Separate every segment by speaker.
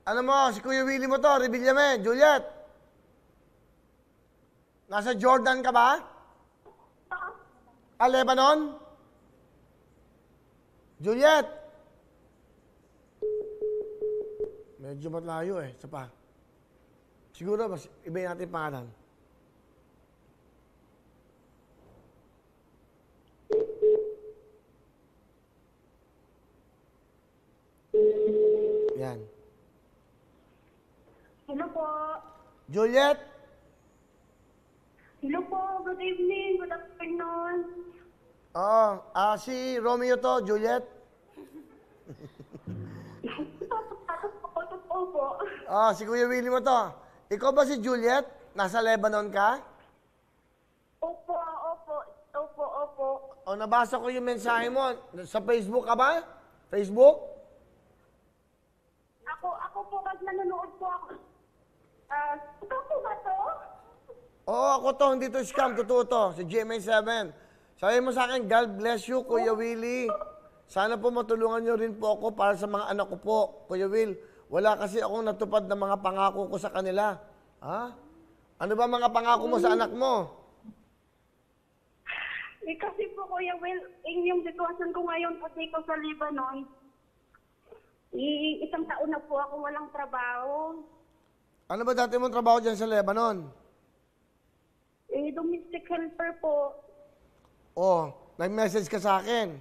Speaker 1: Ano mo, si Kuya Willie mo to, Revillame, Juliet. Nasa Jordan ka ba? Lebanon? Juliet? Medyo malayo eh. Isa pa. Siguro, mas iba natin pangalan. Yan.
Speaker 2: Hello po.
Speaker 1: Juliet?
Speaker 2: Hello po. Good evening. Good afternoon.
Speaker 1: Oo. Si Romeo to, Juliet.
Speaker 2: Totoo po.
Speaker 1: Si Kuya Willie mo to. Ikaw ba si Juliet? Nasa Lebanon ka?
Speaker 2: Opo, opo. Opo, opo.
Speaker 1: Nabasa ko yung mensahe mo. Sa Facebook ka ba? Facebook?
Speaker 2: Ako po, kasi nanonood po ako. Ito po ba to?
Speaker 1: Oo, ako to. Hindi to scam. Totoo to. Si GMA7. Sabi mo sa akin, God bless you, Kuya Willie. Sana po matulungan nyo rin po ako para sa mga anak ko po, Kuya Will. Wala kasi akong natupad na mga pangako ko sa kanila. Ha? Ano ba mga pangako mo sa anak mo?
Speaker 2: Kasi po, Kuya Will, yung sitwasyon ko ngayon po dito sa Lebanon, isang taon na po ako walang trabaho.
Speaker 1: Ano ba dati mong trabaho dyan sa Lebanon?
Speaker 2: Domestic helper po.
Speaker 1: Nag-message ka sa akin.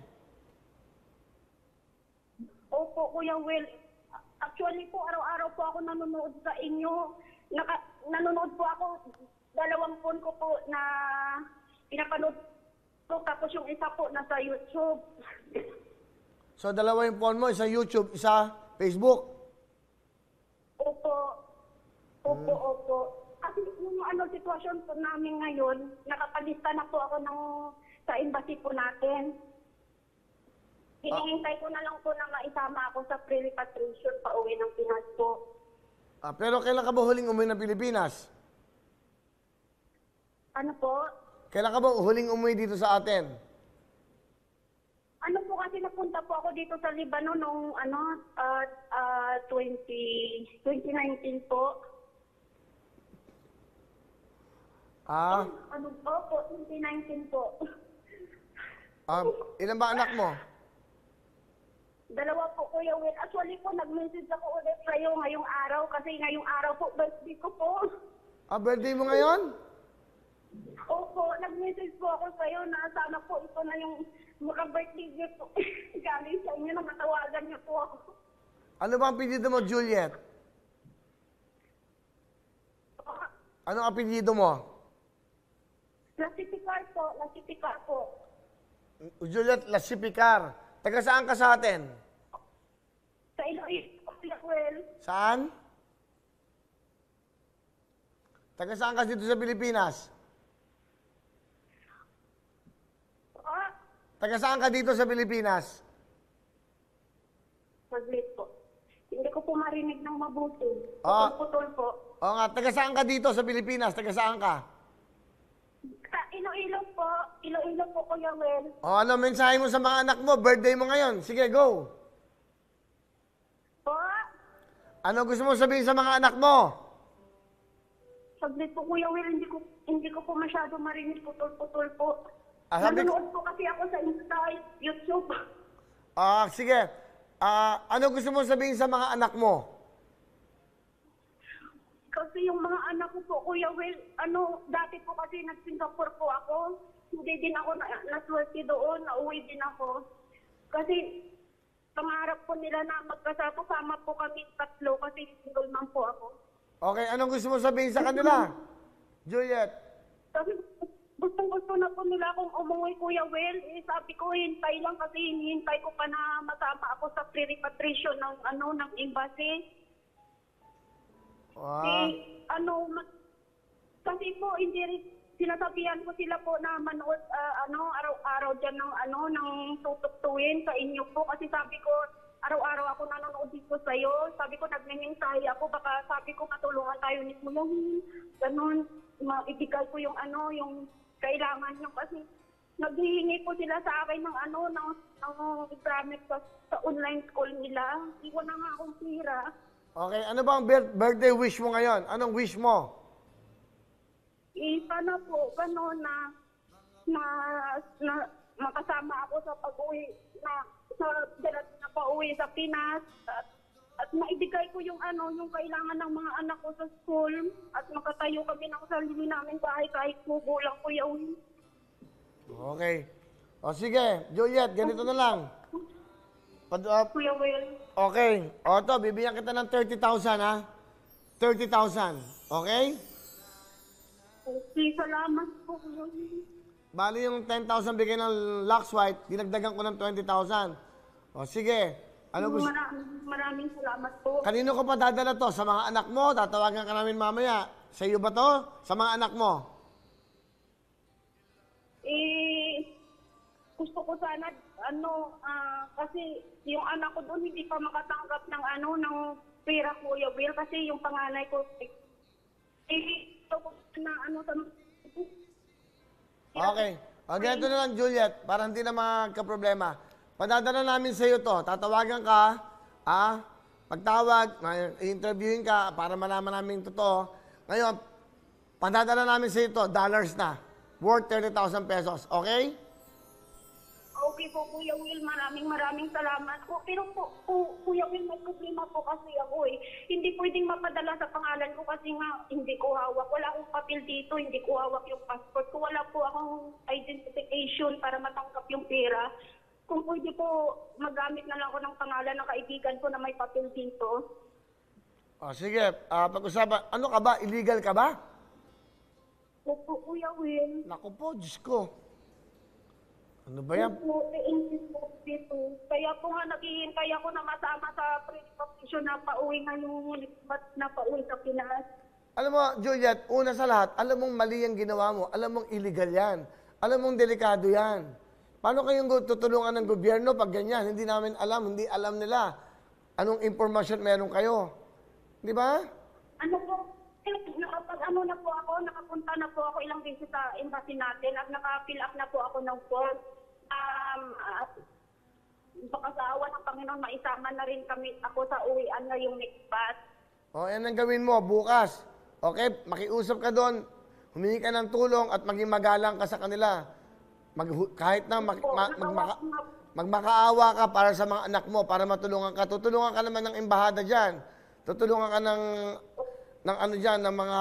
Speaker 2: Opo, Kuya Will. Actually po, araw-araw po ako nanonood sa inyo. Nanonood po ako, 2 phone ko po na pinapanood ko. Tapos yung isa po nasa YouTube.
Speaker 1: So, dalawa yung phone mo, isa YouTube, isa Facebook.
Speaker 2: Opo. Opo, opo. Kasi yung sitwasyon po namin ngayon, nakapalista na po ako sa embassy po natin. Hinihintay ko na lang po na maisama ako sa pre-repatriation pa uwi ng Pinas po.
Speaker 1: Pero kailan ka ba huling umuwi ng Pilipinas?
Speaker 2: Ano po?
Speaker 1: Kailan ka ba huling umuwi dito sa atin?
Speaker 2: Ano po kasi napunta po ako dito sa Lebanon noong 2019 po. Ano po? 2019 po.
Speaker 1: Ilan ba anak mo?
Speaker 2: 2 po, Kuya Will. Actually po, nag-message ako ulit sa'yo ngayong araw kasi ngayong araw po, birthday ko po.
Speaker 1: Birthday mo ngayon?
Speaker 2: Opo, nag-message po ako sa'yo na sana po ito na yung maka-birthday gift po. Galing sa inyo na matawagan niyo po ako.
Speaker 1: Ano ba ang apelyido mo, Juliet? Anong apelyido mo?
Speaker 2: Lasipicar po, Lasipicar po.
Speaker 1: Juliet Lasipicar. Taga saan ka sa atin?
Speaker 2: Sa Iloilo, Kuya Will.
Speaker 1: Saan? Taga saan ka dito sa Pilipinas? Taga saan ka dito sa Pilipinas?
Speaker 2: Maglit po. Hindi ko po marinig ng mabuti. Putol po.
Speaker 1: Oo nga, taga saan ka dito sa Pilipinas? Taga saan ka?
Speaker 2: Sa Iloilo po. Iloilo po, Kuya Will.
Speaker 1: Ano mensahe mo sa mga anak mo? Birthday mo ngayon. Sige, go.
Speaker 2: Po?
Speaker 1: Ano gusto mo sabihin sa mga anak mo?
Speaker 2: Saglit po, Kuya Will. Hindi ko po masyado marinig. Putol-putol po.
Speaker 1: Sabi ko,
Speaker 2: Nanonood po kasi ako sa YouTube.
Speaker 1: sige. Ano gusto mo sabihin sa mga anak mo?
Speaker 2: Kasi yung mga anak ko po, Kuya Will, dati po kasi nag-Singapore po ako. Hindi din ako naswerte doon, nauwi din ako. Kasi pangarap po nila na magkasama po kami 3 kasi single mom po ako.
Speaker 1: Okay, anong gusto mo sabihin sa kanila? Juliet.
Speaker 2: Kasi gustong-gusto na po nila akong umuwi, Kuya Will. Sabi ko, hintay lang kasi hinihintay ko pa na masama ako sa pre-repatriation ng embassy. Kasi po, hindi rin, sinasabihan ko sila po na manood, araw-araw dyan ng tutugtuin sa inyo po. Kasi sabi ko, araw-araw ako nanonood dito sa'yo. Sabi ko, nagmiminsahe ako, baka sabi ko, matulungan tayo ni Mulong. Ganon, maibigay ko yung kailangan nyo. Kasi naghihingi po sila sa akin ng ng gamit sa online school nila. Iwan na nga akong pira.
Speaker 1: Okay, ano bang birthday wish mo ngayon? Anong wish mo?
Speaker 2: Sana po, na, na makasama ako sa pag-uwi na pauwi sa Pinas at maibigay ko yung yung kailangan ng mga anak ko sa school at makatayo kami ng sarili namin bahay kahit mubo lang, Kuya Will.
Speaker 1: Okay. O sige, Juliet, ganito na lang.
Speaker 2: Kuya Will.
Speaker 1: Okay. O to, bibigyan kita ng 30,000 ha? 30,000. Okay?
Speaker 2: Okay, salamat po, Kuya Will.
Speaker 1: Bali yung 10,000 bigay ng Lux White, dinagdagan ko ng 20,000. O sige. Ano gusto?
Speaker 2: Maraming salamat po.
Speaker 1: Kanino ko pa dadala to? Sa mga anak mo? Tatawagan ka namin mamaya. Sa iyo ba to? Sa mga anak mo?
Speaker 2: Gusto ko sana, kasi yung anak ko doon hindi pa makatanggap ng ng pera, Kuya Will, kasi yung panganay ko, gusto ko na sa...
Speaker 1: Okay. O ganito na lang, Juliet, para hindi na magka-problema. Padadala namin sa iyo to. Tatawagan ka, pagtawag, interviewin ka para malaman namin totoo. Ngayon, padadala namin sa iyo to, dollars na. Worth 30,000 pesos. Okay?
Speaker 2: Okay po, Kuya Will. Maraming salamat po. Pero po, Kuya Will, may problema po kasi ako eh. Hindi pwedeng mapadala sa pangalan ko kasi nga hindi ko hawak. Wala akong papel dito, hindi ko hawak yung passport ko. Wala po akong identification para matanggap yung pera. Kung pwede po, magamit na lang ako ng pangalan ng kaibigan ko na may papel dito.
Speaker 1: O sige, pag-usapan. Ano ka ba? Illegal ka ba?
Speaker 2: Opo, Kuya Will.
Speaker 1: Naku po, Diyos ko. Ano ba yan?
Speaker 2: Kaya po nga naghihintay ako na masama sa pre-provision na pauwi ngayong na pauwi sa Pinas.
Speaker 1: Alam mo, Juliet, una sa lahat, alam mong mali ang ginawa mo. Alam mong illegal yan. Alam mong delikado yan. Paano kayong tutulungan ng gobyerno pag ganyan? Hindi namin alam, hindi alam nila anong impormasyon meron kayo. Di ba?
Speaker 2: Nakapunta na po ako ilang beses sa embassy natin at naka-fill up na po ako ng form. Baka sa awa ng Panginoon, maisama na rin ako sa uwian na yung next batch.
Speaker 1: O, yan ang gawin mo, bukas. Okay, makiusap ka doon, humingi ka ng tulong at maging magalang ka sa kanila. Kahit na magmakaawa ka para sa mga anak mo, para matulungan ka. Tutulungan ka naman ng embahada dyan. Tutulungan ka ng ng mga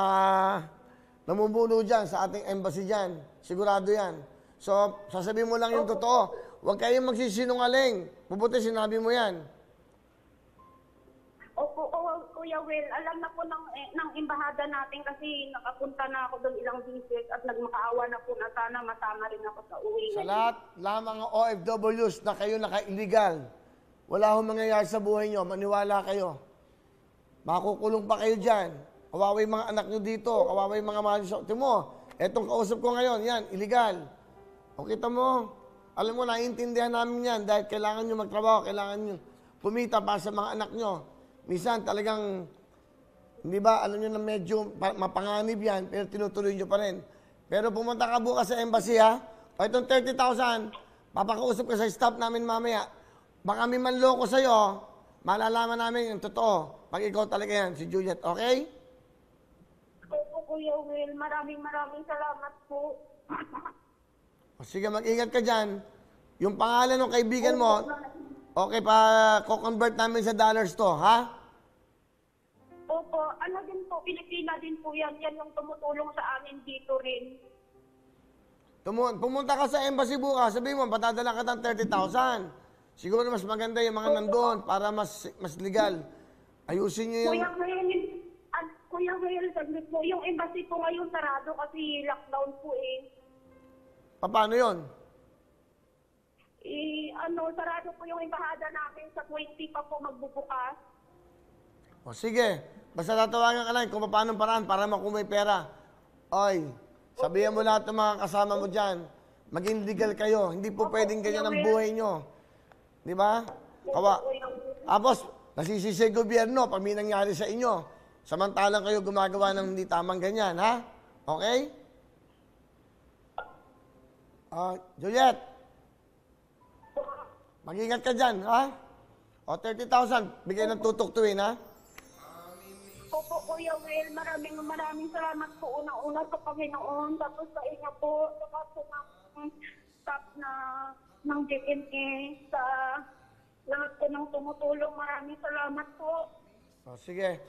Speaker 1: namumuno dyan sa ating embassy dyan. Sigurado yan. So, sasabihin mo lang yung totoo. Huwag kayong magsisinungaling. Mabuti sinabi mo yan.
Speaker 2: Opo, Kuya Will, alam na po ng embahada natin kasi nakapunta na ako doon ilang beses at nagmakaawa na po na sana masama rin ako sa uwi.
Speaker 1: Sa lahat lamang ng OFWs na kayo naka-illegal, wala hong mangyayari sa buhay nyo. Maniwala kayo. Makukulong pa kayo dyan. Kawawa yung mga anak nyo dito. Kawawa yung mga mahal nyo. Timo, etong kausap ko ngayon, yan, illegal. O kita mo, alam mo, naiintindihan namin yan dahil kailangan nyo magtrabaho, kailangan nyo kumita para sa mga anak nyo. Minsan talagang, hindi ba, alam nyo na medyo mapanganib yan, pero tinutuloy nyo pa rin. Pero pumunta ka bukas sa embassy, ha? O itong 30,000, papakausap ka sa staff namin mamaya. Baka may manloko sa'yo, malalaman namin yung totoo. Pag ikaw talaga yan, si Juliet, okay?
Speaker 2: Opo, Kuya Will. Maraming salamat po.
Speaker 1: O sige, mag-ingat ka dyan. Yung pangalan ng kaibigan mo, okay, pa-convert namin sa dollars to, ha?
Speaker 2: Opo, din po, Pilipina din po yan. Yan yung tumutulong sa amin dito rin.
Speaker 1: Pumunta ka sa embassy bukas, sabihin mo, patadala ka ng 30,000. Siguro mas maganda yung mga nandun para mas legal. Ayusin nyo yung...
Speaker 2: Kuya Will, saglit po, yung embassy po ngayon sarado kasi lockdown po eh.
Speaker 1: Paano yun?
Speaker 2: Sarado po yung embahada natin sa 20 pa po magbubukas.
Speaker 1: O sige, basta tatawagan ka lang kung paano paraan para makumay pera. Oy, sabihan mo lahat ng mga kasama mo dyan. Maging legal kayo. Hindi po pwedeng ganyan ang buhay nyo. Di ba? Tapos, nasisisi gobyerno pag may nangyari sa inyo. Samantalang kayo gumagawa ng hindi tamang ganyan, ha? Okay? Juliet, mag-ingat ka dyan, ha? O, 30,000, bigay ng tutuktuin, ha?
Speaker 2: Opo, Kuya Will, maraming salamat po una-una sa Panginoon, tapos sa inyo po, saka po ng staff ng GMA, sa lahat po ng tumutulong. Maraming salamat po.
Speaker 1: Sige.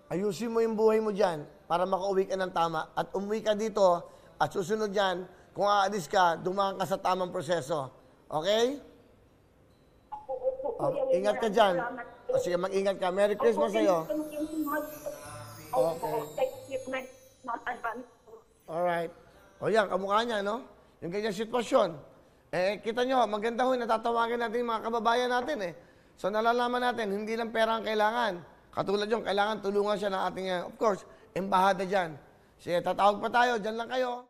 Speaker 1: Ayusin mo yung buhay mo dyan para makauwi ka ng tama at umuwi ka dito at susunod dyan, kung aalis ka, dumaan ka sa tamang proseso. Okay?
Speaker 2: Opo, Kuya Will,
Speaker 1: Ingat ka
Speaker 2: maraming
Speaker 1: dyan.
Speaker 2: salamat po.
Speaker 1: Sige, mag-ingat ka. Merry Christmas sa'yo.
Speaker 2: Opo, thank you, not advance po.
Speaker 1: Alright. O yan, kamukha niya, no? Yung ganyang sitwasyon. Kita nyo, maganda ho, natatawagan natin yung mga kababayan natin, So, nalalaman natin, hindi lang pera ang kailangan. Katulad yung, kailangan tulungan siya ng ating, of course, embahada dyan. Sige, tatawag pa tayo. Dyan lang kayo.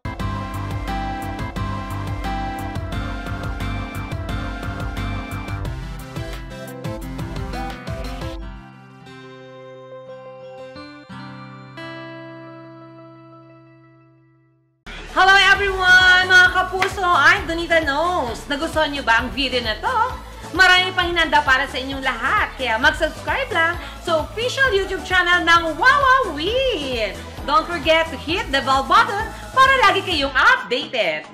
Speaker 3: Hello everyone! Mga kapuso, I'm Donita Knows. Nagustuhan niyo ba ang video na to? Marami pang hinanda para sa inyong lahat. Kaya mag-subscribe lang sa official YouTube channel ng Wawa Win. Don't forget to hit the bell button para lagi kayong updated.